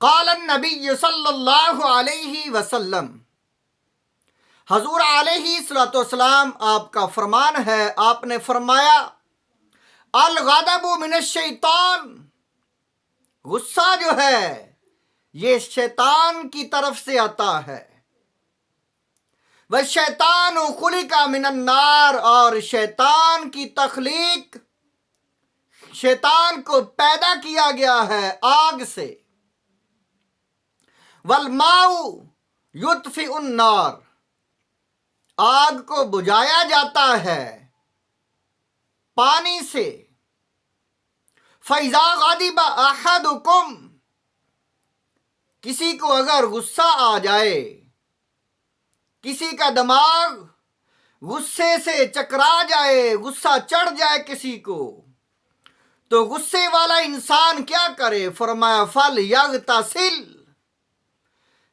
قال النبی صلی اللہ علیہ وسلم، حضور علیہ الصلوۃ والسلام آپ کا فرمان ہے، آپ نے فرمایا الغضب من الشیطان، غصہ جو ہے یہ شیطان کی طرف سے آتا ہے، والشیطان خلق من النار، اور شیطان کی تخلیق، شیطان کو پیدا کیا گیا ہے آگ سے، والماء یطفئ النار، آگ کو بجھایا جاتا ہے پانی سے، فَإِذَا غَضِبَ أَحَدُكُمْ، کسی کو اگر غصہ آ جائے، کسی کا دماغ غصے سے چکرا جائے، غصہ چڑھ جائے کسی کو، تو غصے والا انسان کیا کرے؟ فرمایا فَلْيَغْتَسِلْ،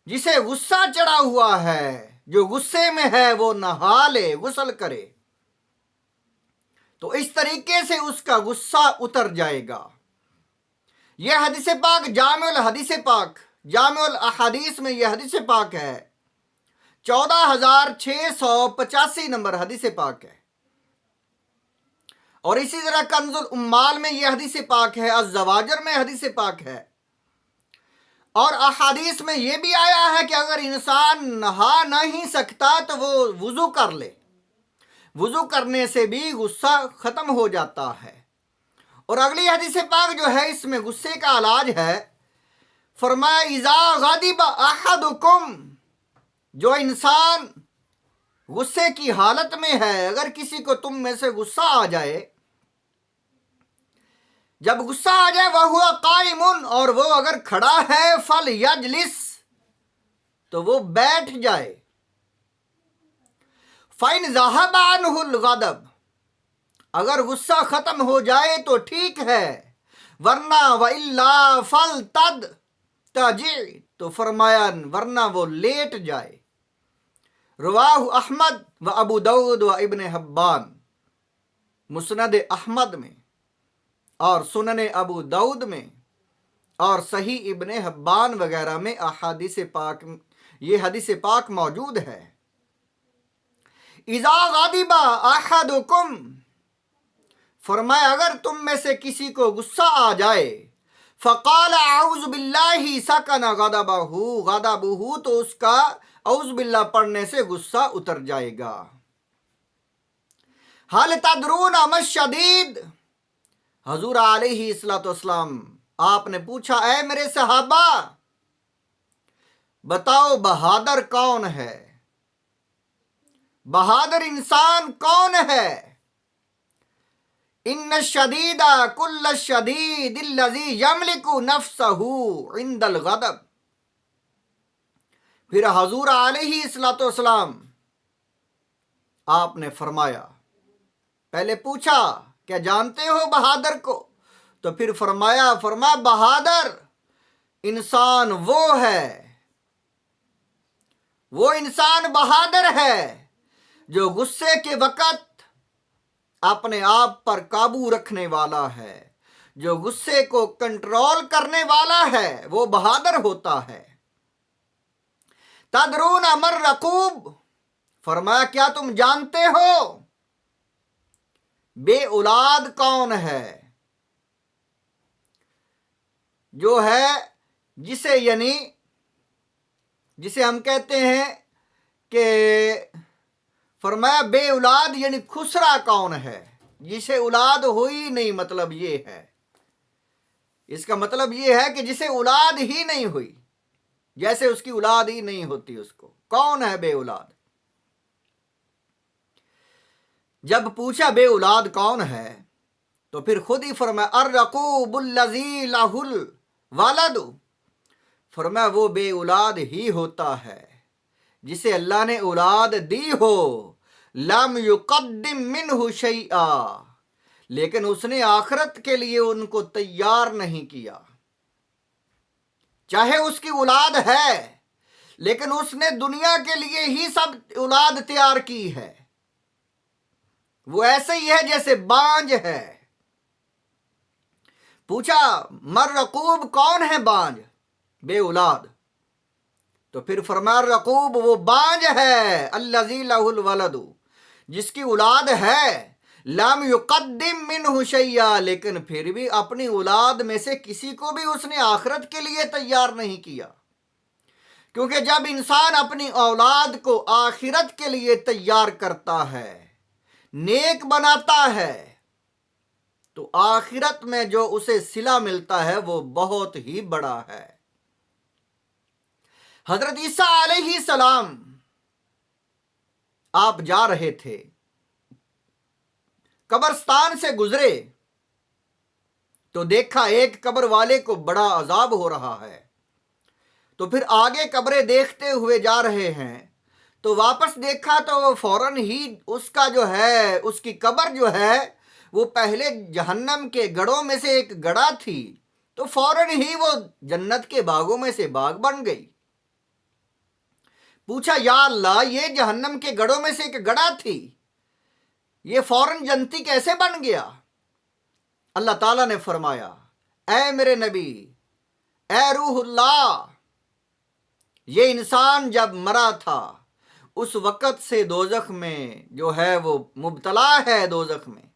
جسے غصہ چڑھا ہوا ہے، جو غصے میں ہے، وہ نہا لے، غسل کرے، تو اس طریقے سے اس کا غصہ اتر جائے گا۔ یہ حدیث پاک جامع الاحادیث میں یہ حدیث پاک ہے، 14,685 نمبر حدیث پاک ہے، اور اسی طرح کنز الامال میں یہ حدیث پاک ہے، الزواجر میں حدیث پاک ہے، اور احادیث میں یہ بھی آیا ہے کہ اگر انسان نہا نہیں سکتا تو وہ وضو کر لے، وضو کرنے سے بھی غصہ ختم ہو جاتا ہے۔ اور اگلی حدیث پاک جو ہے اس میں غصے کا علاج ہے، فرمایا اذا غضب احدکم، جو انسان غصے کی حالت میں ہے، اگر کسی کو تم میں سے غصہ آ جائے، جب غصہ آ جائے وَهُوَ قَائِمٌ، اور وہ اگر کھڑا ہے، فَلْيَجْلِسْ، تو وہ بیٹھ جائے، فَإِنْ ذَهَبَ عَنْهُ الْغَضَبُ، اگر غصہ ختم ہو جائے تو ٹھیک ہے، ورنہ وَإِلَّا فَلْتَضْطَجِعْ، تو فرمایا ورنہ وہ لیٹ جائے۔ رواہ احمد و ابو داود و ابن حبان، مسند احمد میں اور سنن ابو داود میں اور صحیح ابن حبان وغیرہ میں یہ حدیث پاک موجود ہے۔ اذا غضب احدکم، فرمایا اگر تم میں سے کسی کو غصہ آ جائے، فقال اعوذ باللہ سکن غضبہ، تو اس کا اعوذ باللہ پڑھنے سے غصہ اتر جائے گا۔ حل تدرون ما الشدید، حضور علیہ الصلوۃ والسلام آپ نے پوچھا اے میرے صحابہ بتاؤ بہادر کون ہے؟ بہادر انسان کون ہے؟ ان الشدید کل الشدید الذی یملک نفسہ عند الغضب، پھر حضور علیہ الصلوۃ والسلام آپ نے فرمایا، پہلے پوچھا کیا جانتے ہو بہادر کو؟ تو پھر فرمایا بہادر انسان وہ انسان بہادر ہے جو غصے کے وقت اپنے آپ پر قابو رکھنے والا ہے، جو غصے کو کنٹرول کرنے والا ہے، وہ بہادر ہوتا ہے۔ تدرون من الرقوب، فرمایا کیا تم جانتے ہو بے اولاد کون ہے؟ جو ہے جسے ہم کہتے ہیں کہ فرمایا بے اولاد یعنی خسرا کون ہے؟ جسے اولاد ہوئی نہیں، مطلب یہ ہے، اس کا مطلب یہ ہے کہ جسے اولاد ہی نہیں ہوئی، جیسے اس کی اولاد ہی نہیں ہوتی اس کو، کون ہے بے اولاد؟ جب پوچھا بے اولاد کون ہے تو پھر خود ہی فرمایا الرقوب الذی لہ الولد، فرمایا وہ بے اولاد ہی ہوتا ہے جسے اللہ نے اولاد دی ہو، لم یقدم منہ شیئا، لیکن اس نے آخرت کے لیے ان کو تیار نہیں کیا۔ چاہے اس کی اولاد ہے لیکن اس نے دنیا کے لیے ہی سب اولاد تیار کی ہے، وہ ایسے ہی ہے جیسے بانجھ ہے۔ پوچھا مر رقوب کون ہے بانجھ؟ بے اولاد. تو پھر فرمایا رقوب وہ بانج ہے الذی لہ الولد جس کی اولاد ہے، لم یقدم منہ شیئا لیکن پھر بھی اپنی اولاد میں سے کسی کو بھی اس نے آخرت کے لیے تیار نہیں کیا. کیونکہ جب انسان اپنی اولاد کو آخرت کے لیے تیار کرتا ہے، نیک بناتا ہے، تو آخرت میں جو اسے صلہ ملتا ہے وہ بہت ہی بڑا ہے. حضرت عیسیٰ علیہ السلام آپ جا رہے تھے، قبرستان سے گزرے تو دیکھا ایک قبر والے کو بڑا عذاب ہو رہا ہے. تو پھر آگے قبریں دیکھتے ہوئے جا رہے ہیں تو واپس دیکھا تو وہ فوراً ہی اس کا جو ہے، اس کی قبر جو ہے وہ پہلے جہنم کے گڑھوں میں سے ایک گڑھا تھی، تو فوراً ہی وہ جنت کے باغوں میں سے باغ بن گئی. پوچھا یا اللہ یہ جہنم کے گڑھوں میں سے ایک گڑھا تھی، یہ فوراً جنتی کیسے بن گیا؟ اللہ تعالیٰ نے فرمایا اے میرے نبی، اے روح اللہ، یہ انسان جب مرا تھا اس وقت سے دوزخ میں جو ہے وہ مبتلا ہے، دوزخ میں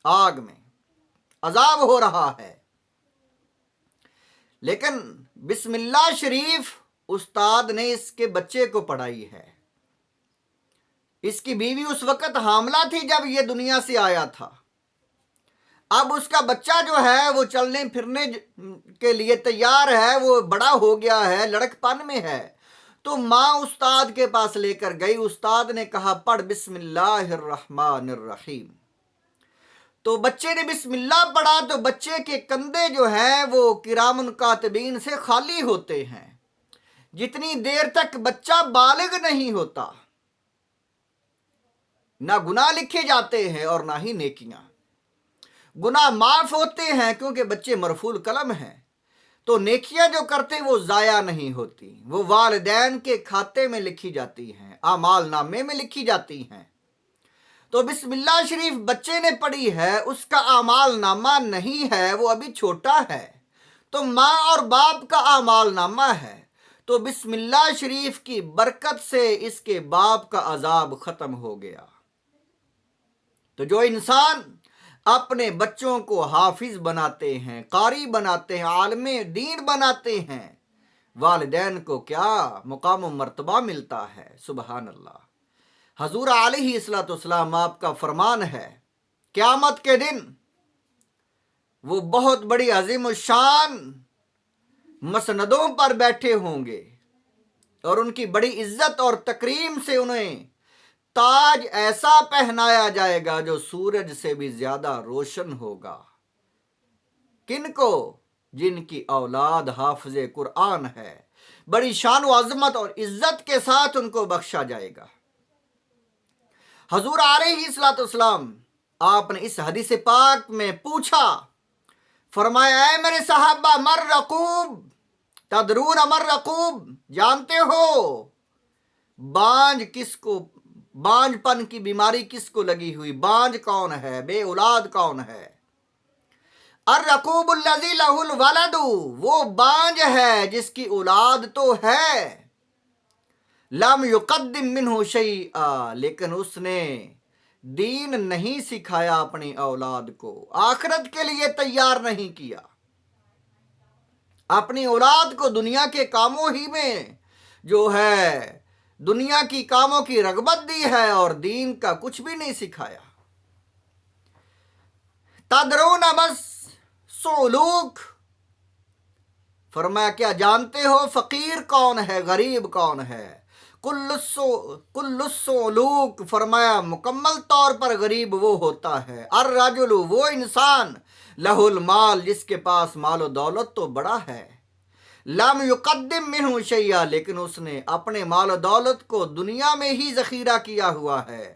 آگ میں عذاب ہو رہا ہے. لیکن بسم اللہ شریف استاد نے اس کے بچے کو پڑھائی ہے. اس کی بیوی اس وقت حاملہ تھی جب یہ دنیا سے آیا تھا. اب اس کا بچہ جو ہے وہ چلنے پھرنے کے لیے تیار ہے، وہ بڑا ہو گیا ہے، لڑک پن میں ہے. تو ماں استاد کے پاس لے کر گئی. استاد نے کہا پڑھ بسم اللہ الرحمن الرحیم. تو بچے نے بسم اللہ پڑھا تو بچے کے کندھے جو ہیں وہ کرام کاتبین سے خالی ہوتے ہیں. جتنی دیر تک بچہ بالغ نہیں ہوتا نہ گناہ لکھے جاتے ہیں اور نہ ہی نیکیاں. گناہ معاف ہوتے ہیں کیونکہ بچے مرفوع قلم ہیں، تو نیکیاں جو کرتے وہ ضائع نہیں ہوتی، وہ والدین کے کھاتے میں لکھی جاتی ہیں، اعمال نامے میں لکھی جاتی ہیں. تو بسم اللہ شریف بچے نے پڑھی ہے، اس کا اعمال نامہ نہیں ہے، وہ ابھی چھوٹا ہے، تو ماں اور باپ کا اعمال نامہ ہے. تو بسم اللہ شریف کی برکت سے اس کے باپ کا عذاب ختم ہو گیا. تو جو انسان اپنے بچوں کو حافظ بناتے ہیں، قاری بناتے ہیں، عالم دین بناتے ہیں، والدین کو کیا مقام و مرتبہ ملتا ہے. سبحان اللہ. حضور علیہ الصلوۃ والسلام آپ کا فرمان ہے قیامت کے دن وہ بہت بڑی عظیم الشان مسندوں پر بیٹھے ہوں گے اور ان کی بڑی عزت اور تکریم سے انہیں تاج ایسا پہنایا جائے گا جو سورج سے بھی زیادہ روشن ہوگا. کن کو؟ جن کی اولاد حافظ قرآن ہے. بڑی شان و عظمت اور عزت کے ساتھ ان کو بخشا جائے گا. حضور علیہ الصلوۃ والسلام آپ نے اس حدیث پاک میں پوچھا، فرمایا اے میرے صحابہ مر رقوب، تدرون مر رقوب، جانتے ہو بانج کس کو، بانج پن کی بیماری کس کو لگی ہوئی، بانج کون ہے، بے اولاد کون ہے؟ الرقوب الذی لہ الولد، وہ بانج ہے جس کی اولاد تو ہے، لم یقدم منہ شیئا لیکن اس نے دین نہیں سکھایا اپنی اولاد کو، آخرت کے لیے تیار نہیں کیا. اپنی اولاد کو دنیا کے کاموں ہی میں جو ہے دنیا کی کاموں کی رغبت دی ہے اور دین کا کچھ بھی نہیں سکھایا. تدرون مس سلوک، فرمایا کیا جانتے ہو فقیر کون ہے، غریب کون ہے؟ کل السلوک، فرمایا مکمل طور پر غریب وہ ہوتا ہے، الرجل وہ انسان، لہ المال جس کے پاس مال و دولت تو بڑا ہے، لم یقدم منہ شیئا لیکن اس نے اپنے مال و دولت کو دنیا میں ہی ذخیرہ کیا ہوا ہے،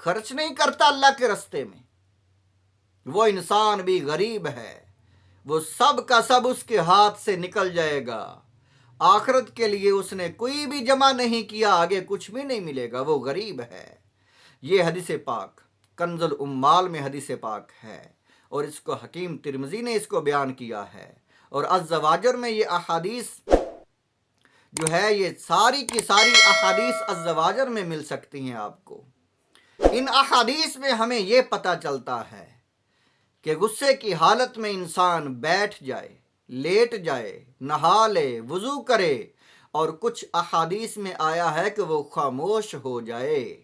خرچ نہیں کرتا اللہ کے رستے میں. وہ انسان بھی غریب ہے، وہ سب کا سب اس کے ہاتھ سے نکل جائے گا. آخرت کے لیے اس نے کوئی بھی جمع نہیں کیا، آگے کچھ بھی نہیں ملے گا، وہ غریب ہے. یہ حدیث پاک کنز الاموال میں حدیث پاک ہے اور اس کو حکیم ترمذی نے اس کو بیان کیا ہے، اور الزواجر میں یہ احادیث جو ہے یہ ساری کی ساری احادیث الزواجر میں مل سکتی ہیں آپ کو۔ ان احادیث میں ہمیں یہ پتہ چلتا ہے کہ غصے کی حالت میں انسان بیٹھ جائے، لیٹ جائے، نہا لے، وضو کرے، اور کچھ احادیث میں آیا ہے کہ وہ خاموش ہو جائے۔